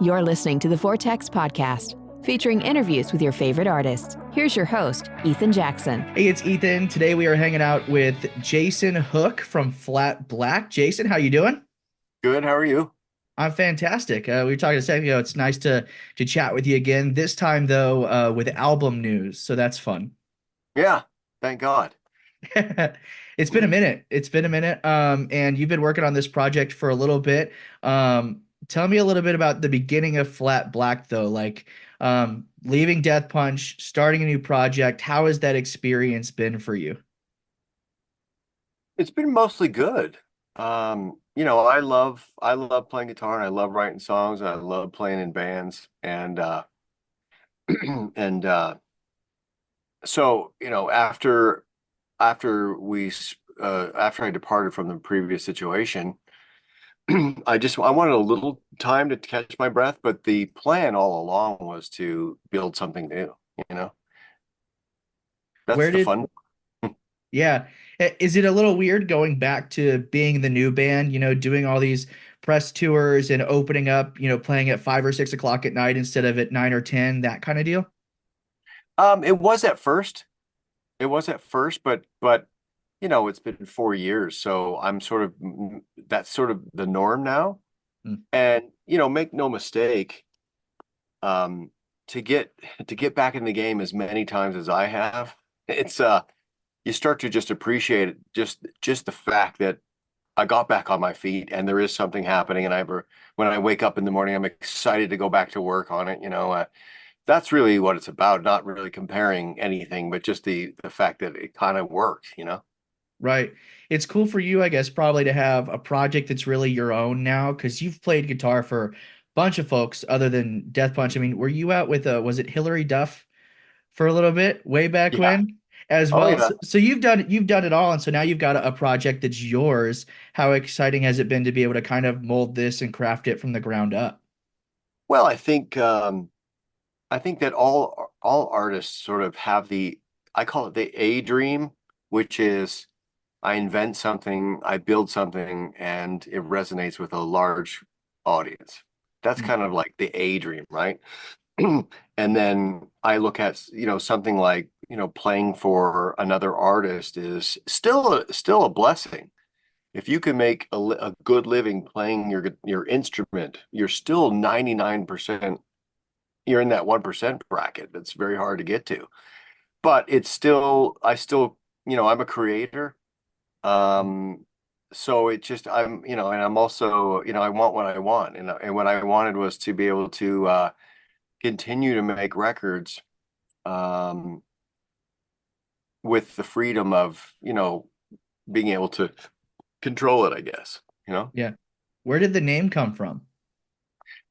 You're listening to the VORTX Podcast, featuring interviews with your favorite artists. Here's your host, Ethan Jackson. Hey, it's Ethan. Today we are hanging out with Jason Hook from Flat Black. Jason, how you doing? Good. How are you? I'm fantastic. We were talking a second ago. It's nice to chat with you again. This time, though, with album news. So that's fun. Yeah. Thank God. It's been a minute. And you've been working on this project for a little bit. Tell me a little bit about the beginning of Flat Black, though, leaving Death Punch, starting a new project. How has that experience been for you? It's been mostly good. I love playing guitar and I love writing songs and I love playing in bands and and so after I departed from the previous situation, I wanted a little time to catch my breath, but the plan all along was to build something new, you know. That's the fun. Yeah. Is it a little weird going back to being the new band, doing all these press tours and opening up, playing at 5 or 6 o'clock at night instead of at 9 or 10, that kind of deal? It was at first. But it's been 4 years, so that's sort of the norm now. And make no mistake, to get back in the game as many times as I have, it's you start to just appreciate it, just the fact that I got back on my feet and there is something happening, and when I wake up in the morning, I'm excited to go back to work on it. That's really what it's about, not really comparing anything, but just the fact that it kind of worked, Right. It's cool for you, I guess, probably to have a project that's really your own now, because you've played guitar for a bunch of folks other than Death Punch. I mean, were you out with, was it Hillary Duff for a little bit way back when as well? Yeah. So you've done it all. And so now you've got a project that's yours. How exciting has it been to be able to kind of mold this and craft it from the ground up? Well, I think that all artists sort of have I call it the A dream, which is I invent something, I build something, and it resonates with a large audience. That's kind of like the A dream, right? And then I look at, something like, playing for another artist is still a blessing. If you can make a good living playing your instrument, you're still 99%. You're in that 1% bracket. That's very hard to get to. But I'm a creator. So and I'm also, I want what I want. And what I wanted was to be able to continue to make records with the freedom of, being able to control it, I guess, Yeah. Where did the name come from?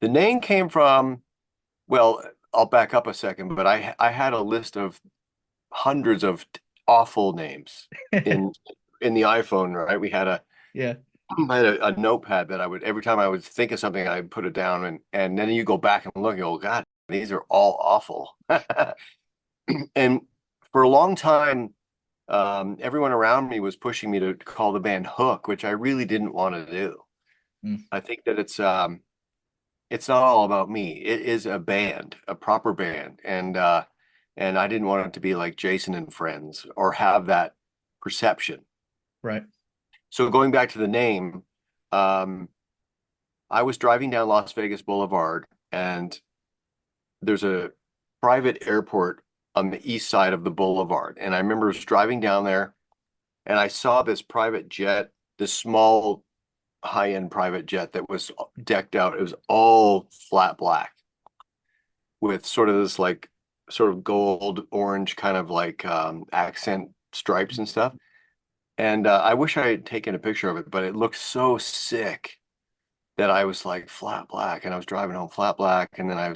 The name came from, well, I'll back up a second, but I had a list of hundreds of awful names in the iPhone, right? I had a notepad that every time I would think of something, I'd put it down, and then you go back and look and go, God, these are all awful. And for a long time, everyone around me was pushing me to call the band Hook, which I really didn't want to do. I think that it's not all about me. It is a band, a proper band, and I didn't want it to be like Jason and Friends or have that perception. Right. So going back to the name, I was driving down Las Vegas Boulevard, and there's a private airport on the east side of the boulevard. And I remember I was driving down there, and I saw this private jet, this small high-end private jet that was decked out. It was all flat black with sort of this gold orange kind of accent stripes and stuff. And I wish I had taken a picture of it, but it looked so sick that I was like, flat black. And I was driving home flat black. And then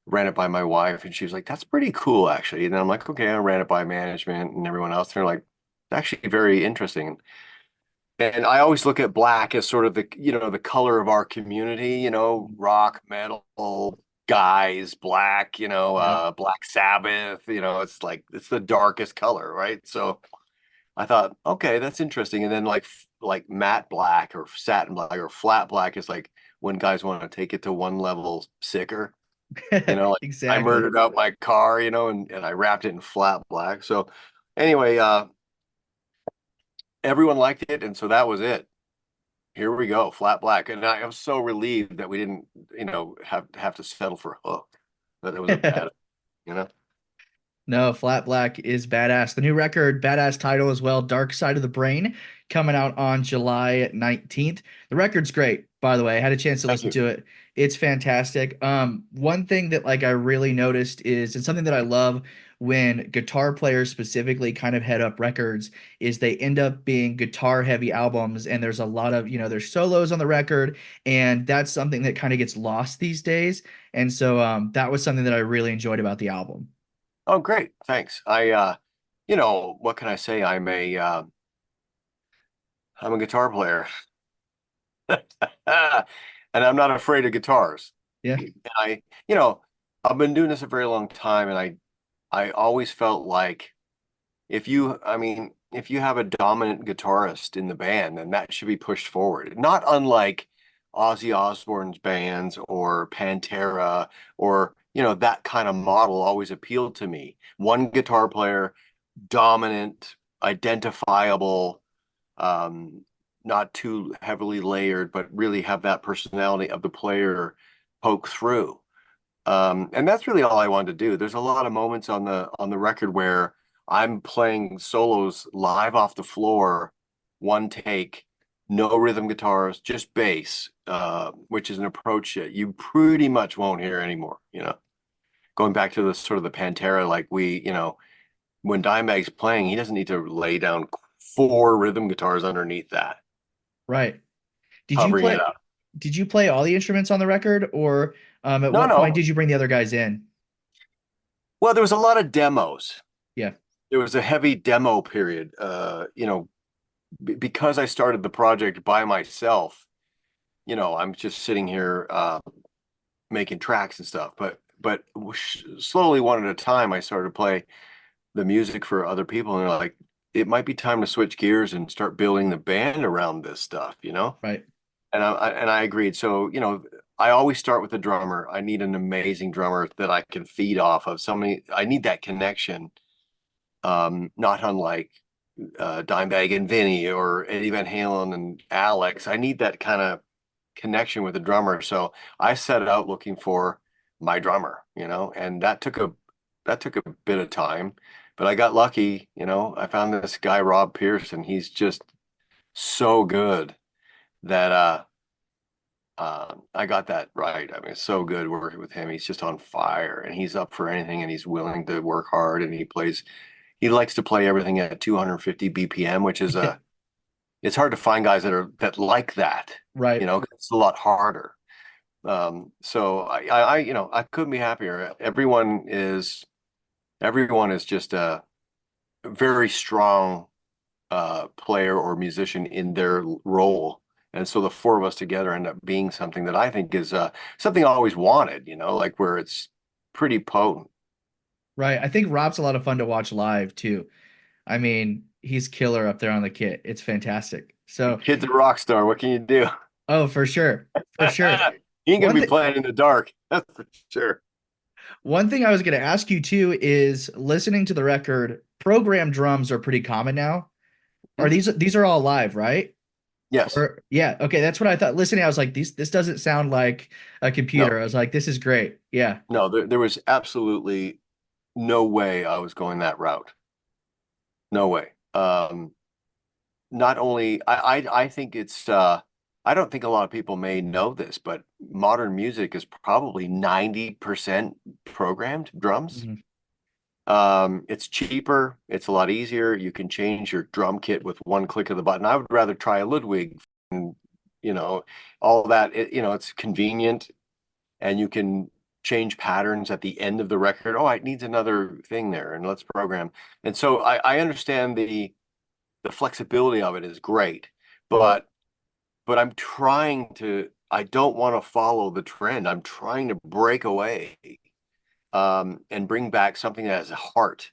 ran it by my wife, and she was like, that's pretty cool, actually. And then I'm like, okay, I ran it by management and everyone else. They're like, it's actually very interesting. And I always look at black as sort of the color of our community, rock, metal, guys, black, Black Sabbath, it's the darkest color, right? So I thought, okay, that's interesting. And then like matte black or satin black or flat black is like when guys want to take it to one level sicker. Like I Exactly. murdered out my car, and I wrapped it in flat black. So anyway, everyone liked it, and so that was it. Here we go, flat black. And I was so relieved that we didn't, have to settle for hook. That it was a bad, you know. No, Flat Black is badass. The new record, badass title as well, Dark Side of the Brain, coming out on July 19th. The record's great, by the way. I had a chance to Thank listen you. to it. It's fantastic. One thing that like I really noticed is, and something that I love when guitar players specifically kind of head up records, is they end up being guitar heavy albums, and there's a lot of, there's solos on the record, and that's something that kind of gets lost these days. And so that was something that I really enjoyed about the album. Oh, great. Thanks. What can I say? I'm a guitar player. And I'm not afraid of guitars. Yeah. And I've been doing this a very long time, and I always felt like if you have a dominant guitarist in the band, then that should be pushed forward. Not unlike Ozzy Osbourne's bands or Pantera or, that kind of model always appealed to me. One guitar player, dominant, identifiable, um, not too heavily layered, but really have that personality of the player poke through. And that's really all I wanted to do. There's a lot of moments on the record where I'm playing solos live off the floor, one take, no rhythm guitars, just bass, which is an approach that you pretty much won't hear anymore. Going back to the sort of the Pantera, like when Dimebag's playing, he doesn't need to lay down four rhythm guitars underneath that, Right. Did you covering it play up. did you play all the instruments on the record, or at No, what point no. did you bring the other guys in? Well, there was a lot of demos. Yeah. There was a heavy demo period. Because I started the project by myself, I'm just sitting here making tracks and stuff. But slowly, one at a time, I started to play the music for other people, and they're like, it might be time to switch gears and start building the band around this stuff. Right. And I agreed. So, I always start with the drummer. I need an amazing drummer that I can feed off of. I need that connection, not unlike Dimebag and Vinny or Eddie Van Halen and Alex. I need that kind of connection with the drummer. So I set out looking for my drummer, and that took a bit of time, but I got lucky. I found this guy, Rob Pearson. He's just so good that I got that right. I mean, it's so good working with him. He's just on fire, and he's up for anything, and he's willing to work hard, and he likes to play everything at 250 BPM, which is it's hard to find guys that like that. Right. It's a lot harder. So I couldn't be happier. Everyone is just a very strong player or musician in their role. And so the four of us together end up being something that I think is something I always wanted, like where it's pretty potent. Right. I think Rob's a lot of fun to watch live too. I mean, he's killer up there on the kit. It's fantastic. So, Kid's a rock star. What can you do? oh, for sure. For sure. He ain't gonna One be thing playing in the dark. That's for sure. one thing I was going to ask you too is listening to the record, programmed drums are pretty common now. Are Hmm? these are all live, right? Yes. Or yeah, okay, that's what I thought. Listening, I was like, this doesn't sound like a computer. No. I was like, this is great. Yeah. No. There was absolutely no way I was going that route. No way. Not only I think it's I don't think a lot of people may know this, but modern music is probably 90% programmed drums. Mhm. It's cheaper, it's a lot easier. You can change your drum kit with one click of the button. I would rather try a Ludwig and you know all that. It's convenient, and you can change patterns at the end of the record. Oh, it needs another thing there, and let's program. And so I understand the flexibility of it is great, but I don't want to follow the trend. I'm trying to break away, and bring back something that has a heart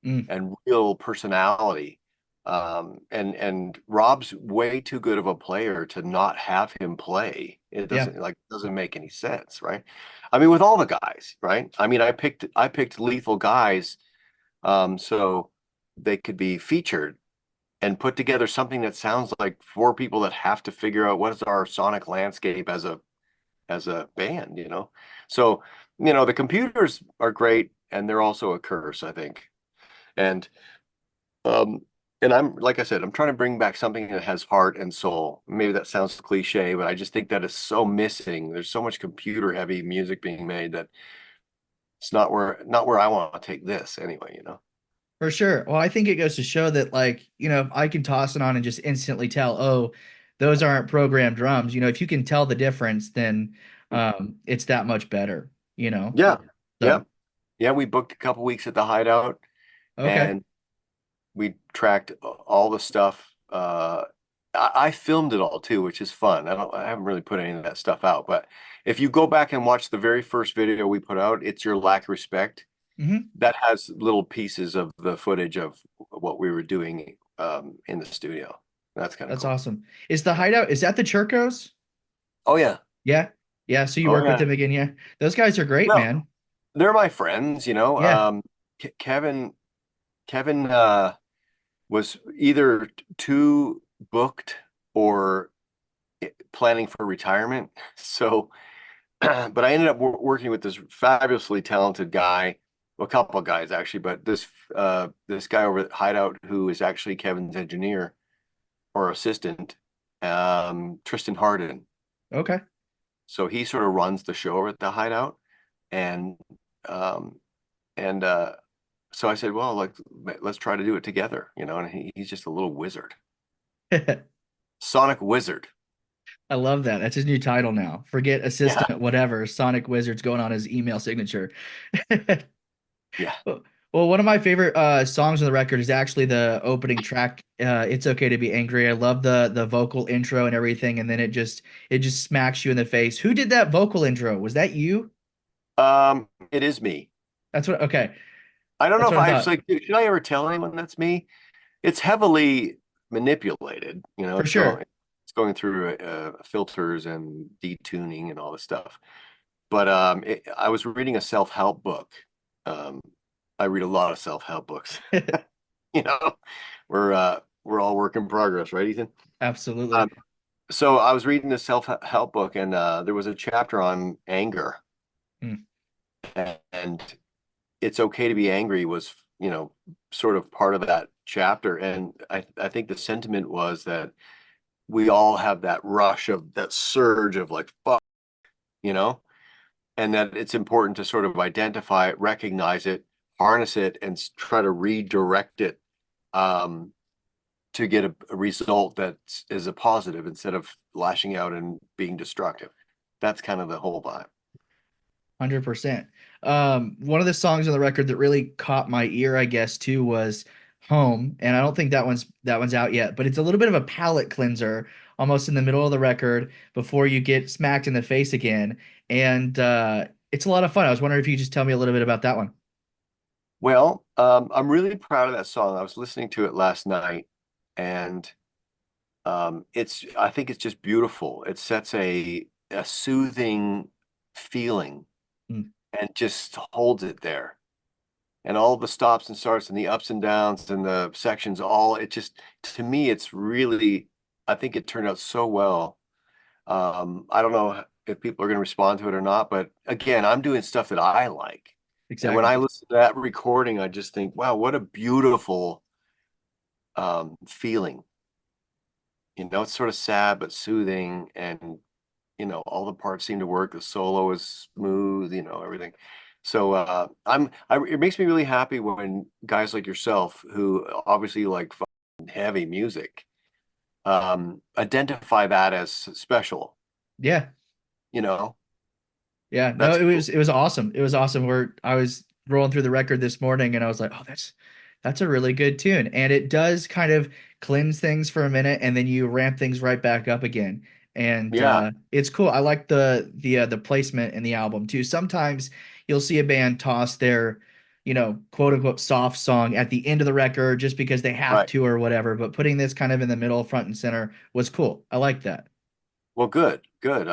Mm. and real personality. And Rob's way too good of a player to not have him play. It Yeah, doesn't make any sense, right? I mean, with all the guys, right? I mean, I picked lethal guys, so they could be featured and put together something that sounds like four people that have to figure out what is our sonic landscape as a band, you know? So, the computers are great and they're also a curse, I think. And um and I'm like I said, I'm trying to bring back something that has heart and soul. Maybe that sounds cliche, but I just think that is so missing. There's so much computer heavy music being made that it's not where I want to take this anyway, you know? for sure. Well, I think it goes to show that, like, if I can toss it on and just instantly tell, oh, those aren't programmed drums. If you can tell the difference, then it's that much better, you know? Yeah. Yeah. So, Yeah, we booked a couple weeks at the Hideout okay. and we tracked all the stuff. I filmed it all too, which is fun. I haven't really put any of that stuff out, but if you go back and watch the very first video we put out, it's Your Lack of Respect. Hmm. That has little pieces of the footage of what we were doing in the studio. That's kind of That's cool. awesome. Is the Hideout, is that the Churkos? Oh yeah. Yeah. Yeah. So you Oh work with yeah. them again. Yeah. Those guys are great, Well, man. they're my friends, you know. Yeah. Kevin was either too booked or planning for retirement. So, but I ended up working with this fabulously talented guy, a couple of guys actually, but this guy over at Hideout who is actually Kevin's engineer or assistant, Tristan Harden. Okay. So he sort of runs the show over at the Hideout, and um, and so I said, well, like let's try to do it together, you know. And he's just a little wizard, Sonic Wizard. I love that. That's his new title now. Forget Yeah, assistant, whatever. Sonic Wizard's going on his email signature. yeah. Well, one of my favorite songs on the record is actually the opening track. It's okay to be angry. I love the vocal intro and everything, and then it just smacks you in the face. Who did that vocal intro? Was that you? It is me. That's what. Okay, I don't know that's if what I I was thought. like, should I ever tell anyone that's me? It's heavily manipulated, you know. For It's sure. going through filters and detuning and all this stuff. But I was reading a self-help book. Um, I read a lot of self-help books. You know, we're all work in progress, right, Ethan? Absolutely. Um, so I was reading this self-help book, and there was a chapter on anger, Mm, and it's okay to be angry was, sort of part of that chapter. And I think the sentiment was that we all have that rush of that surge of like, fuck, you know, and that it's important to sort of identify it, recognize it, harness it, and try to redirect it um, to get a result that is a positive instead of lashing out and being destructive. That's kind of the whole vibe. 100%. One of the songs on the record that really caught my ear, I guess, too, was Home. And I don't think that one's out yet, but it's a little bit of a palate cleanser almost in the middle of the record before you get smacked in the face again. And it's a lot of fun. I was wondering if you could just tell me a little bit about that one. Well, I'm really proud of that song. I was listening to it last night, and I think it's just beautiful. It sets a soothing feeling Mm, and just holds it there. And all the stops and starts and the ups and downs and the sections, all it just to me, it's really, I think it turned out so well. I don't know if people are going to respond to it or not, but again, I'm doing stuff that I like. And when I exactly. listen to that recording, I just think, wow, what a beautiful feeling. You know, it's sort of sad but soothing, and all the parts seem to work. The solo is smooth, everything. So it makes me really happy when guys like yourself, who obviously like heavy music, identify that as special. Yeah. You know, Yeah. No, that's it cool. was it was awesome. It was awesome. Where I was rolling through the record this morning and I was like, oh, that's a really good tune. And it does kind of cleanse things for a minute and then you ramp things right back up again. And Yeah, it's cool. I like the placement in the album too. Sometimes you'll see a band toss quote unquote soft song at the end of the record just because they have Right. to or whatever. But putting this kind of in the middle, front and center was cool. I like that. Well, good, good.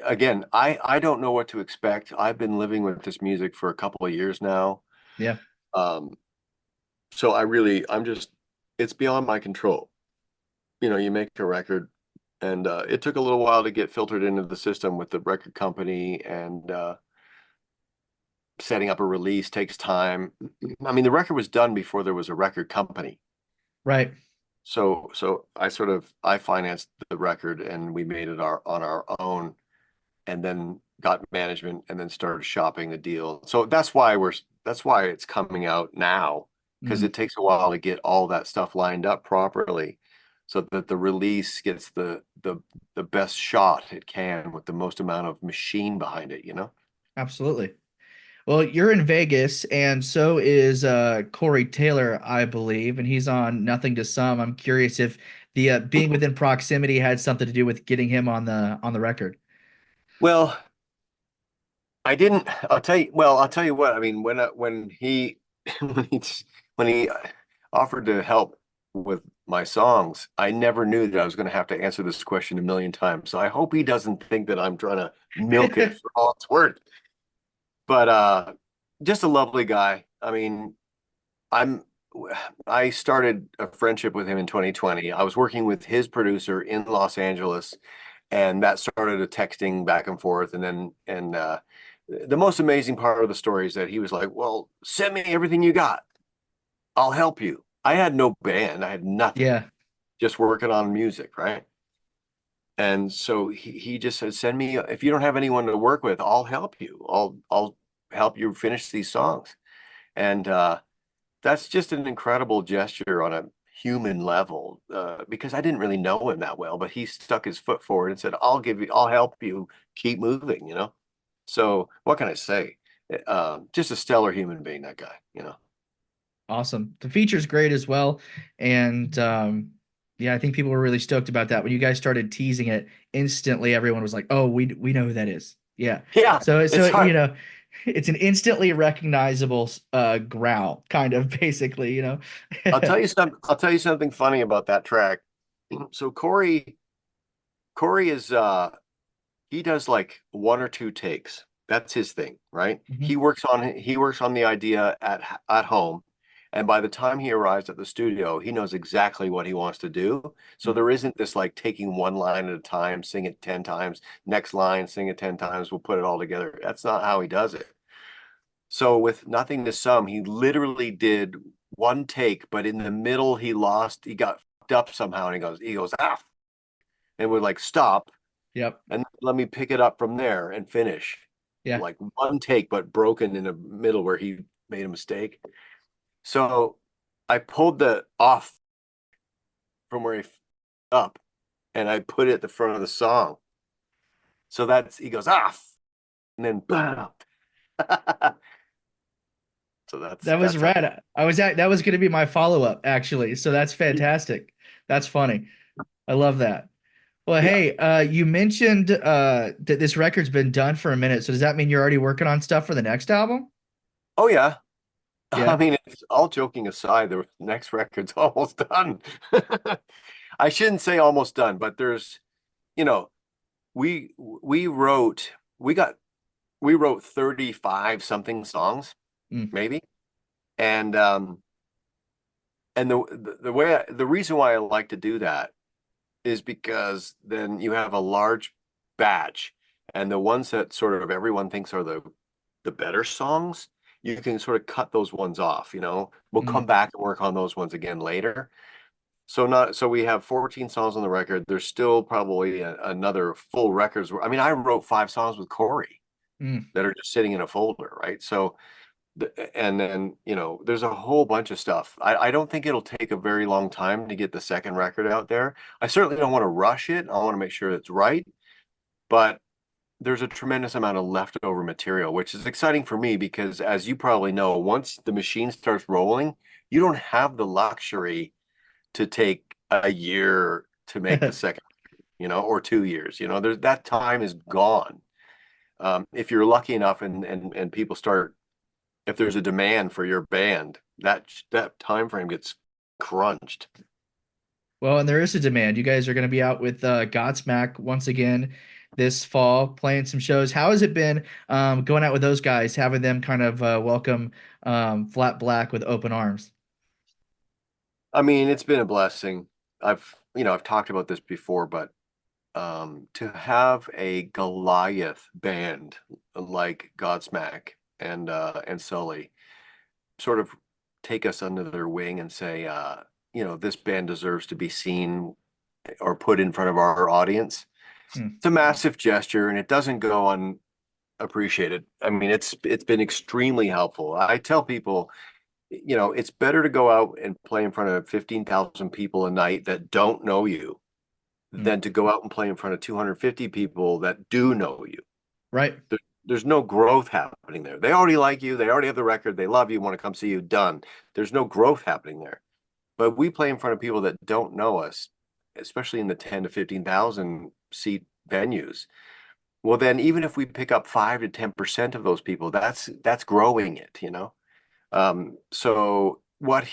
Again, I don't know what to expect. I've been living with this music for a couple of years now. Yeah. Um, so I'm just, it's beyond my control. You make a record, and it took a little while to get filtered into the system with the record company, and setting up a release takes time. I mean, the record was done before there was a record company. Right. So I financed the record, and we made it on our own, and then got management, and then started shopping the deal. So that's why it's coming out now, because Mm, it takes a while to get all that stuff lined up properly, so that the release gets the best shot it can with the most amount of machine behind it. absolutely. Well, you're in Vegas, and so is Corey Taylor, I believe, and he's on Nothing to Some. I'm curious if the being within proximity had something to do with getting him on the record. Well, I didn't. I'll tell you. Well, I'll tell you what. I mean, when he when he when he offered to help with my songs, I never knew that I was going to have to answer this question a million times. So I hope he doesn't think that I'm trying to milk it for all it's worth. But just a lovely guy. I mean, I'm I started a friendship with him in 2020. I was working with his producer in Los Angeles, and that started a texting back and forth. And the most amazing part of the story is that he was like, "Well, send me everything you got. I'll help you." I had no band. I had nothing. Yeah. Just working on music, right? And so he just said, "Send me, if you don't have anyone to work with, I'll help you. I'll help you finish these songs." And that's just an incredible gesture on a human level, because I didn't really know him that well, but he stuck his foot forward and said, I'll help you keep moving. So what can I say? Just a stellar human being, that guy. Awesome. The feature's great as well. And yeah, I think people were really stoked about that. When you guys started teasing it, instantly everyone was like, "Oh, we know who that is." Yeah. Yeah, So it's hard. it's an instantly recognizable growl, kind of basically. I'll tell you something funny about that track. So Corey is he does like one or two takes. That's his thing, right? Mhm. He works on the idea at home, and by the time he arrives at the studio, he knows exactly what he wants to do. So there isn't this like taking one line at a time, sing it 10 times, next line, sing it 10 times, we'll put it all together. That's not how he does it. So with Nothing to Some, he literally did one take, but in the middle he got fucked up somehow, and he goes, ah, and would like stop Yep. and let me pick it up from there and finish. Yeah. Like one take, but broken in the middle where he made a mistake. So I pulled the off from where he up, and I put it at the front of the song. So he goes off, and then bam. So That was that's how. rad. That was going to be my follow-up actually. So that's fantastic. That's funny. I love that. Well, Yeah. hey, you mentioned that this record's been done for a minute. So does that mean you're already working on stuff for the next album? Oh yeah. I Yeah. mean, it's all joking aside, the next record's almost done. I shouldn't say almost done, but you know, we wrote 35 something songs, Mm, maybe. And the reason why I like to do that is because then you have a large batch, and the ones that sort of everyone thinks are the better songs, you can sort of cut those ones off. We'll come mm, back and work on those ones again later. So we have 14 songs on the record. There's still probably another full records. I mean, I wrote 5 songs with Corey mm. that are just sitting in a folder, right? So and then there's a whole bunch of stuff. I don't think it'll take a very long time to get the second record out there. I certainly don't want to rush it. I want to make sure it's right, but there's a tremendous amount of leftover material, which is exciting for me because, as you probably know, once the machine starts rolling, you don't have the luxury to take a year to make the second, or 2 years. There's that time is gone. If you're lucky enough and people start if there's a demand for your band, that time frame gets crunched. Well, and there is a demand. You guys are going to be out with Godsmack once again this fall, playing some shows. How has it been going out with those guys, having them kind of welcome Flat Black with open arms? I mean, it's been a blessing. I've talked about this before, but to have a Goliath band like Godsmack and Sully sort of take us under their wing and say, this band deserves to be seen or put in front of our audience. It's a massive gesture, and it doesn't go unappreciated. I mean, it's been extremely helpful. I tell people, it's better to go out and play in front of 15,000 people a night that don't know you than to go out and play in front of 250 people that do know you. Right. There's no growth happening there. They already like you. They already have the record. They love you, want to come see you, done. There's no growth happening there. But we play in front of people that don't know us, especially in the 10 to 15,000 seat venues. Well, then even if we pick up 5 to 10% of those people, that's growing it, So what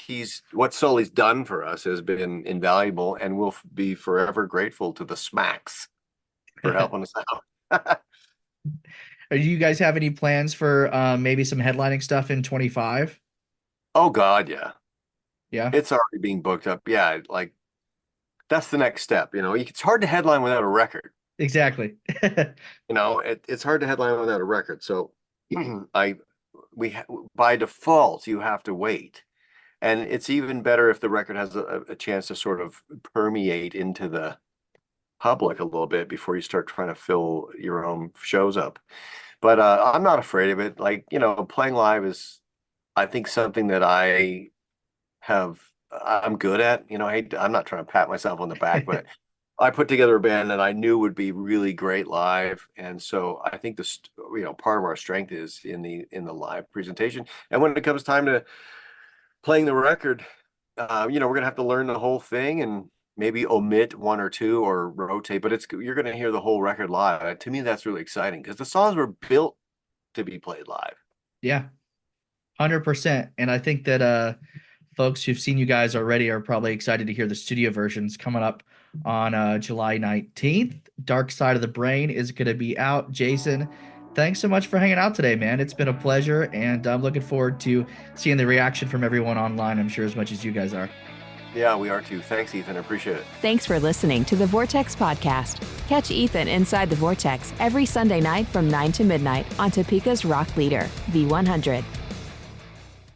Sully's done for us has been invaluable, and we'll be forever grateful to the Smacks for helping us out. Do you guys have any plans for maybe some headlining stuff in 25? Oh God, yeah. Yeah. It's already being booked up. Yeah, like that's the next step. It's hard to headline without a record. Exactly. It's hard to headline without a record. So by default, you have to wait. And it's even better if the record has a chance to sort of permeate into the public a little bit before you start trying to fill your own shows up. But I'm not afraid of it. Like, playing live is, I think, something that I'm good at. I'm not trying to pat myself on the back, but I put together a band that I knew would be really great live. And so I think part of our strength is in the live presentation. And when it comes time to playing the record, we're going to have to learn the whole thing and maybe omit one or two or rotate, but you're going to hear the whole record live. To me, that's really exciting because the songs were built to be played live. Yeah, 100%. And I think that folks who've seen you guys already are probably excited to hear the studio versions coming up on July 19th. Dark Side of the Brain is going to be out. Jason, thanks so much for hanging out today, man. It's been a pleasure, and I'm looking forward to seeing the reaction from everyone online, I'm sure, as much as you guys are. Yeah, we are too. Thanks, Ethan. I appreciate it. Thanks for listening to the VORTX Podcast. Catch Ethan inside the VORTX every Sunday night from 9 to midnight on Topeka's rock leader, V100.